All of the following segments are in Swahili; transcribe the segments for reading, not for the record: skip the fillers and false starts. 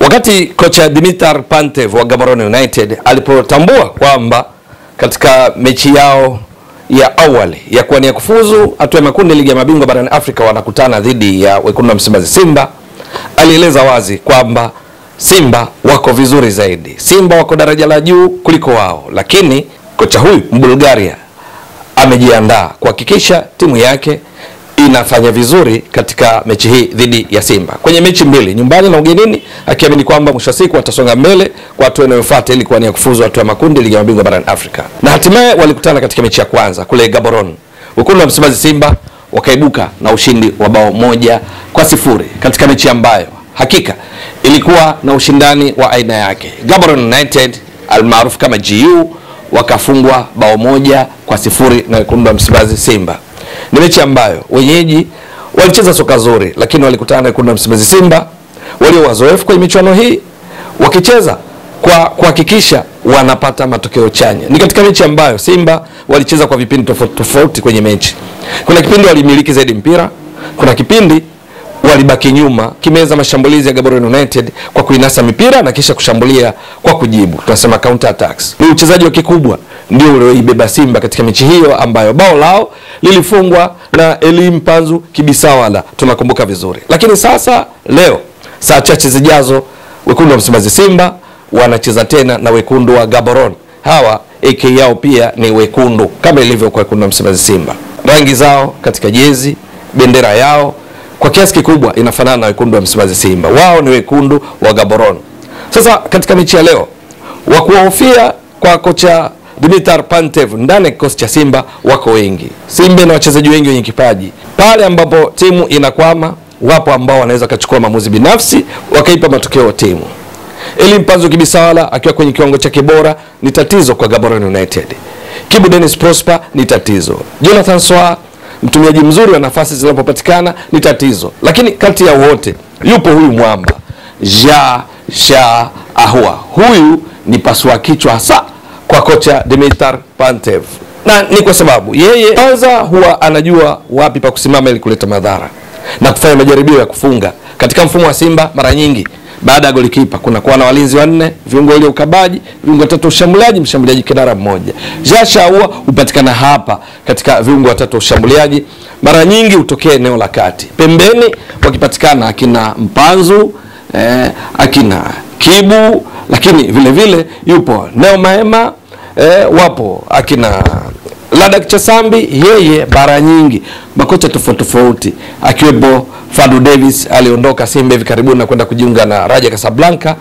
Wakati kocha Dimitar Pantev wa Gaborone United alipotambua kwamba katika mechi yao ya awali ya kuwania kufuzu hatua ya makundi ligi ya mabingwa barani Afrika wanakutana dhidi ya wekundu wa Msimbazi Simba, alieleza wazi kwamba Simba wako vizuri zaidi, Simba wako daraja la juu kuliko wao, lakini kocha huyu Mbulgaria amejiandaa kuhakikisha timu yake inafanya vizuri katika mechi hii dhidi ya Simba. Kwenye mechi mbili, nyumbani na ugenini, akiamini kwamba mwisho siku watasonga mbele kwa hatua inayofuata ili kuwania kufuzu hatua ya makundi ligi ya mabingwa barani Afrika. Na hatimaye walikutana katika mechi ya kwanza kule Gaborone. Wekundu wa Msimbazi Simba wakaibuka na ushindi wa bao 1-0 katika mechi ambayo hakika ilikuwa na ushindani wa aina yake. Gaborone United almaarufu kama GU wakafungwa bao 1-0 na wekundu wa Msimbazi Simba. Ni mechi ambayo wenyeji walicheza soka zuri, lakini walikutana na wekundu wa Msimbazi Simba walio wazoefu kwenye michuano hii, wakicheza kwa kuhakikisha wanapata matokeo chanya. Ni katika mechi ambayo Simba walicheza kwa vipindi tofauti kwenye mechi. Kuna kipindi walimiliki zaidi mpira, kuna kipindi walibaki nyuma kimeza mashambulizi ya Gaborone United kwa kuinasa mipira na kisha kushambulia kwa kujibu, tunasema counter attacks. Ni uchezaji wa kikubwa ndio ulioibeba Simba katika mechi hiyo ambayo bao lao lilifungwa na Elim Panzu Kibisawala, tunakumbuka vizuri. Lakini sasa leo saa chache zijazo wekundu wa Msimbazi Simba wanacheza tena na wekundu wa Gaborone. Hawa AK yao pia ni wekundu kama ilivyo kwa wekundu wa Msimbazi Simba. Rangi zao katika jezi, bendera yao kwa kiasi kikubwa inafanana na wekundu wa Msimbazi Simba. Wao ni wekundu wa Gaborone. Sasa katika mechi ya leo wa kuhofia kwa kocha Dimitar Pantev ndani ya kikosi cha Simba wako wengi. Simba na wachezaji wengi wenye kipaji. Pale ambapo timu inakwama, wapo ambao wanaweza kuchukua maamuzi binafsi wakaipa matokeo timu. Elim Panzu Kibisawala akiwa kwenye kiwango chake bora ni tatizo kwa Gaborone United. Kibu Dennis Prosper ni tatizo. Jonathan Soa mtumiaji mzuri wa nafasi zinapopatikana ni tatizo. Lakini kati ya wote yupo huyu mwamba Ja Ahua. Huyu ni pasua kichwa hasa kwa kocha Dimitar Pantev. Na ni kwa sababu yeye kwanza huwa anajua wapi pa kusimama ili kuleta madhara na kufanya majaribio ya kufunga. Katika mfumo wa Simba mara nyingi baada ya golikipa kuna kuwa na walinzi wanne, viungo ile ukabaji, viungo watatu ushambuliaji, mshambuliaji kinara mmoja. Ahua hupatikana hapa katika viungo watatu ushambuliaji, mara nyingi hutokea eneo la kati. Pembeni wakipatikana akina Mpanzu, akina Kibu, lakini vile vile yupo Neo Maema, wapo akina Ladak Chasambi. Yeye mara nyingi makocha tofauti akiwepo Fadu Davis aliondoka Simba hivi karibuni na kwenda kujiunga na Raja Casablanca.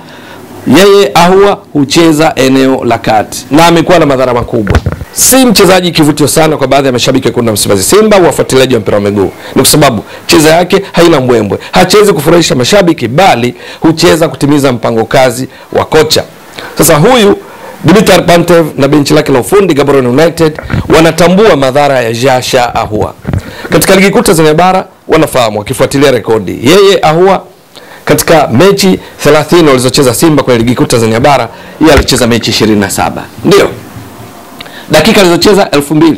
Yeye Ahua hucheza eneo la kati na amekuwa na madhara makubwa. Si mchezaji kivutio sana kwa baadhi ya mashabiki wa Msimbazi Simba wafuatiliaji wa mpira wa miguu. Ni kwa sababu cheza yake haina mbwembwe. Hachezi kufurahisha mashabiki bali hucheza kutimiza mpango kazi wa kocha. Sasa huyu Dimitar Pantev na benchi lake la ufundi Gaborone United wanatambua madhara ya Ja Ahua. Katika ligi kuu Tanzania bara wanafahamu wakifuatilia rekodi. Yeye Ahua katika mechi 30 walizocheza Simba kwenye ligi kuu Tanzania bara, yeye alicheza mechi 27. Ndio. Dakika alizocheza 2000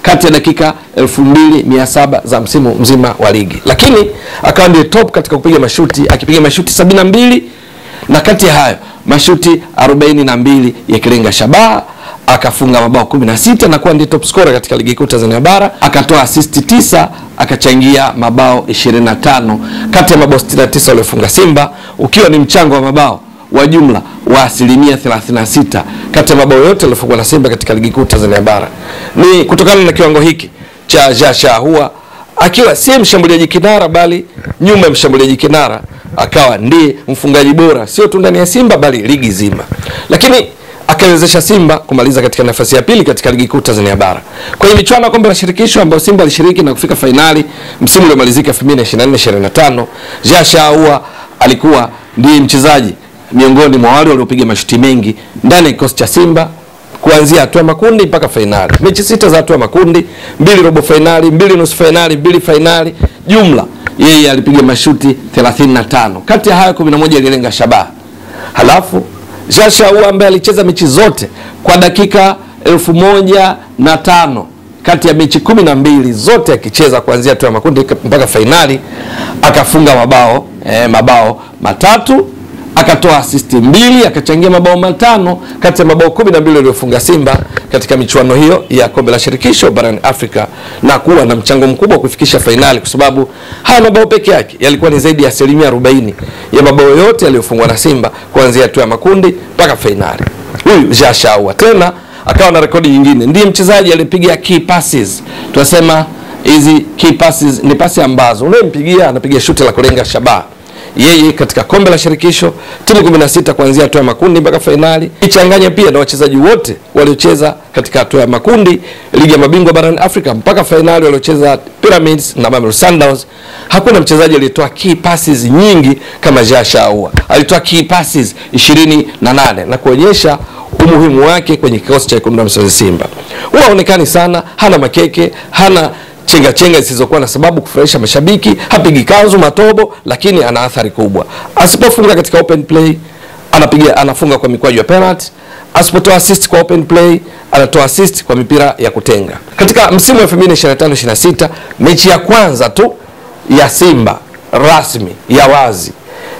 kati ya dakika 2700 za msimu mzima wa ligi. Lakini akawa ndiye top katika kupiga mashuti, akipiga mashuti 72 na kati ya hayo mashuti 42 yakilenga shabaha, akafunga mabao 16 na kuwa ndiye top scorer katika ligi kuu Tanzania bara. Akatoa assist 9, akachangia mabao 25 kati ya mabao 69 waliofunga Simba, ukiwa ni mchango wa mabao wa jumla wa 36% kati ya mabao yote yaliyofungwa na Simba katika ligi kuu Tanzania bara. Ni kutokana na kiwango hiki cha Ja Ahua, akiwa si mshambuliaji kinara bali nyuma ya mshambuliaji kinara, akawa ndiye mfungaji bora sio tu ndani ya Simba bali ligi zima. Lakini akawezesha Simba kumaliza katika nafasi ya pili katika ligi kuu Tanzania bara. Kwenye michuano ya kombe la shirikisho ambayo Simba alishiriki na kufika finali msimu uliomalizika 2024-2025, Ja Ahua alikuwa ndiye mchezaji miongoni mwa wale waliopiga mashuti mengi ndani ya kikosi cha Simba kuanzia hatua makundi mpaka finali. Mechi 6 za hatua makundi, 2 robo finali, 2 nusu finali, 2 finali, jumla yeye alipiga mashuti 35. Kati ya hayo 11 alilenga shabaha. Halafu Ja Ahua ambaye alicheza mechi zote kwa dakika 1005 kati ya mechi 12 zote akicheza kuanzia hatua makundi mpaka finali, akafunga mabao 3, akatoa assist 2, akachangia mabao 5 kati ya mabao 12 aliyofunga Simba katika michuano hiyo ya kombe la shirikisho barani Afrika, na kuwa na mchango mkubwa kufikisha fainali, kwa sababu haya mabao peke yake yalikuwa ni zaidi ya 40% ya mabao yote yaliyofungwa na Simba kuanzia hatua ya makundi mpaka fainali. Huyu Jasha Ahoua tena akawa na rekodi nyingine, ndiye mchezaji aliyepiga key passes. Tunasema hizi key passes ni pasi ambazo unayempigia anapiga shuti la kulenga shabaha. Yeye katika kombe la shirikisho timu 16 kuanzia hatua ya makundi mpaka fainali, ichanganya pia na wachezaji wote waliocheza katika hatua ya makundi ligi ya mabingwa barani Afrika mpaka fainali waliocheza Pyramids na Mamelodi Sundowns. Hakuna mchezaji aliyetoa key passes nyingi kama Jasha Ahoua. Alitoa key passes 28 na kuonyesha umuhimu wake kwenye kikosi cha Wekundu wa Msimbazi Simba. Haonekani sana, hana makeke, hana chenga zisizokuwa na sababu kufurahisha mashabiki, hapigi kanzu matobo, lakini ana athari kubwa. Asipofunga katika open play, anafunga kwa mikwaju ya penalty. Asipotoa assist kwa open play, anatoa assist kwa mipira ya kutenga. Katika msimu wa 2025-26, mechi ya kwanza tu ya Simba rasmi ya wazi,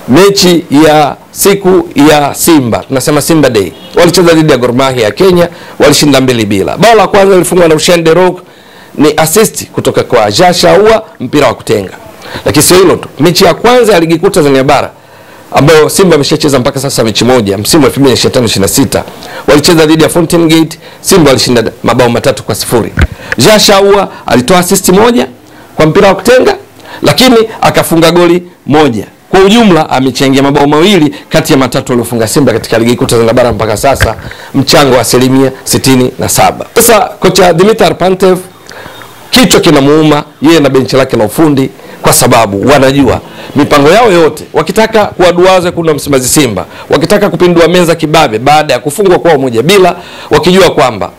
mechi ya siku ya Simba, tunasema Simba Day, walicheza dhidi ya Gor Mahia ya Kenya, walishinda 2-0. Bao la kwanza lilifungwa na Ushane Derog, ni assist kutoka kwa Jasha Ahoua, mpira wa kutenga. Lakini sio hilo tu, mechi ya kwanza ya ligi kuu Tanzania bara ambayo Simba ameshacheza mpaka sasa mechi moja, msimu wa 2025-26, walicheza dhidi ya Fountain Gate, Simba walishinda mabao 3-0. Jasha Ahoua alitoa assist 1 kwa mpira wa kutenga, lakini akafunga goli 1. Kwa ujumla amechangia mabao 2 kati ya 3 waliofunga Simba katika ligi kuu Tanzania bara mpaka sasa, mchango wa 67%. Sasa kocha Dimitar Pantev kichwa kinamuuma yeye na benchi lake la ufundi, kwa sababu wanajua mipango yao yote, wakitaka kuwaduaza Wekundu wa Msimbazi Simba, wakitaka kupindua meza kibabe baada ya kufungwa kwa 1-0, wakijua kwamba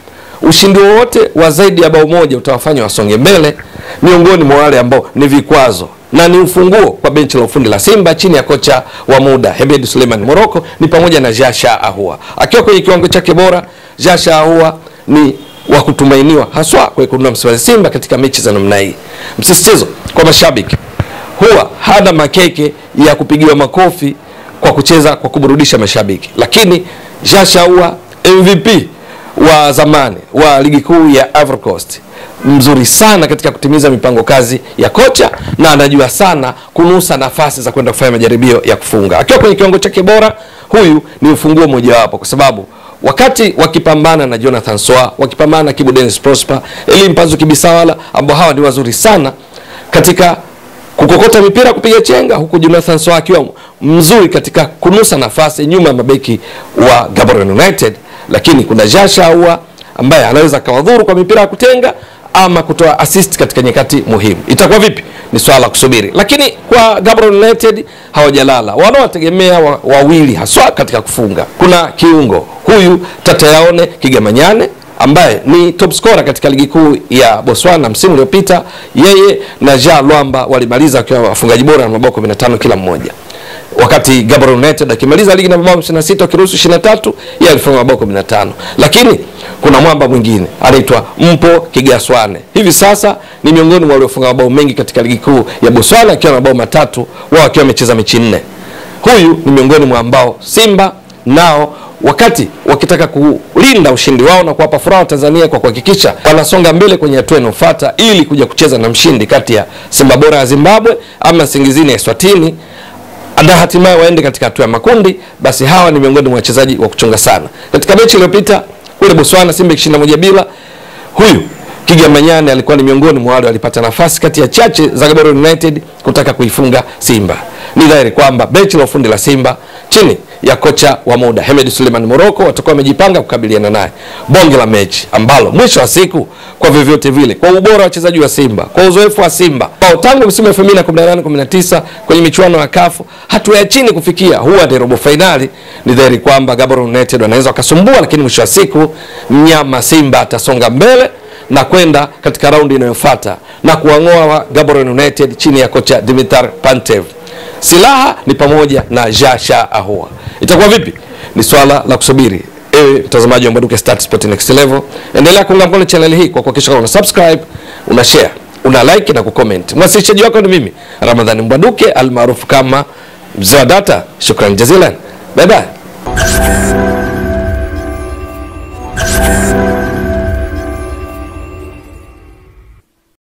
ushindi wote wa zaidi ya bao 1 utawafanya wasonge mbele, miongoni mwa wale ambao ni vikwazo na ni ufunguo kwa benchi la ufundi la Simba chini ya kocha wa muda Hemed Suleiman Morocco ni pamoja na Jasha Ahoua. Akiwa kwenye kiwango chake bora, Jasha Ahoua ni wa kutumainiwa haswa kwa Wekundu wa Msimbazi Simba katika mechi za namna hii. Msisitizo kwa mashabiki, huwa hana makeke ya kupigiwa makofi kwa kucheza kwa kuburudisha mashabiki, lakini Jasha Ahoua MVP wa zamani wa ligi kuu ya Ivory Coast, mzuri sana katika kutimiza mipango kazi ya kocha, na anajua sana kunusa nafasi za kwenda kufanya majaribio ya kufunga. Akiwa kwenye kiwango chake bora, huyu ni ufunguo mmoja wapo, kwa sababu wakati wakipambana na Jonathan Soa, wakipambana na Kibu Dennis Prosper, Elie Mpanzu Kibisawala, ambao hawa ni wazuri sana katika kukokota mipira, kupiga chenga, huku Jonathan Soa akiwa mzuri katika kunusa nafasi nyuma ya mabeki wa Gaborone United, lakini kuna Jasha Ahoua ambaye anaweza kawadhuru kwa mipira ya kutenga ama kutoa assist katika nyakati muhimu. Itakuwa vipi? Ni swala kusubiri. Lakini kwa Gaborone United hawajalala, wanawategemea wawili haswa katika kufunga. Kuna kiungo huyu Tata Yaone Kigamanyane ambaye ni top scorer katika ligi kuu ya Botswana msimu uliopita. Yeye na Ja Luamba walimaliza wakiwa wafungaji bora na mabao 15 kila mmoja, wakati Gaborone United akimaliza ligi na mabao 56 wakiruhusu 23, yeye alifunga mabao 15. Lakini kuna mwamba mwingine anaitwa Mpo Kigaswane, hivi sasa ni miongoni mwa waliofunga mabao mengi katika ligi kuu ya Botswana akiwa na mabao 3, wao akiwa wamecheza mechi 4. Huyu ni miongoni mwa ambao Simba nao wakati wakitaka kulinda ushindi wao na kuwapa furaha Tanzania kwa kuhakikisha wanasonga mbele kwenye hatua inayofuata ili kuja kucheza na mshindi kati ya Simba bora ya Zimbabwe ama Singizini ya Eswatini na hatimaye waende katika hatua ya makundi, basi hawa ni miongoni mwa wachezaji wa kuchunga sana. Katika mechi iliyopita kule Botswana Simba 21-0, huyu Kigamanyane alikuwa ni miongoni mwa wale walipata nafasi kati ya chache za Gaborone United kutaka kuifunga Simba. Ni dhahiri kwamba benchi la ufundi la Simba chini ya kocha wa muda Hemed Suleiman Morocco watakuwa wamejipanga kukabiliana naye. Bonge la mechi ambalo mwisho wa siku kwa vyovyote vile, kwa ubora wa wachezaji wa Simba, kwa uzoefu wa Simba, kwa tangu msimu wa 2018-19 kwenye michuano ya CAF hatua ya chini kufikia huwa ni robo finali, ni dhahiri kwamba Gaborone United wanaweza wakasumbua, lakini mwisho wa siku mnyama Simba atasonga mbele na kwenda katika raundi inayofuata na kuangoa Gaborone United chini ya kocha Dimitar Pantev. Silaha ni pamoja na Jasha Ahoua. Itakuwa vipi? Ni swala la kusubiri. Ewe mtazamaji wa Mbwaduke Stats Sport Next Level, endelea kuunga mkono channel hii kwa kuhakikisha una subscribe, una share, una like na kucomment. Mwasilishaji wako ni mimi Ramadhani Mbwaduke almaarufu kama mzee wa data, shukran jazilan, bye bye.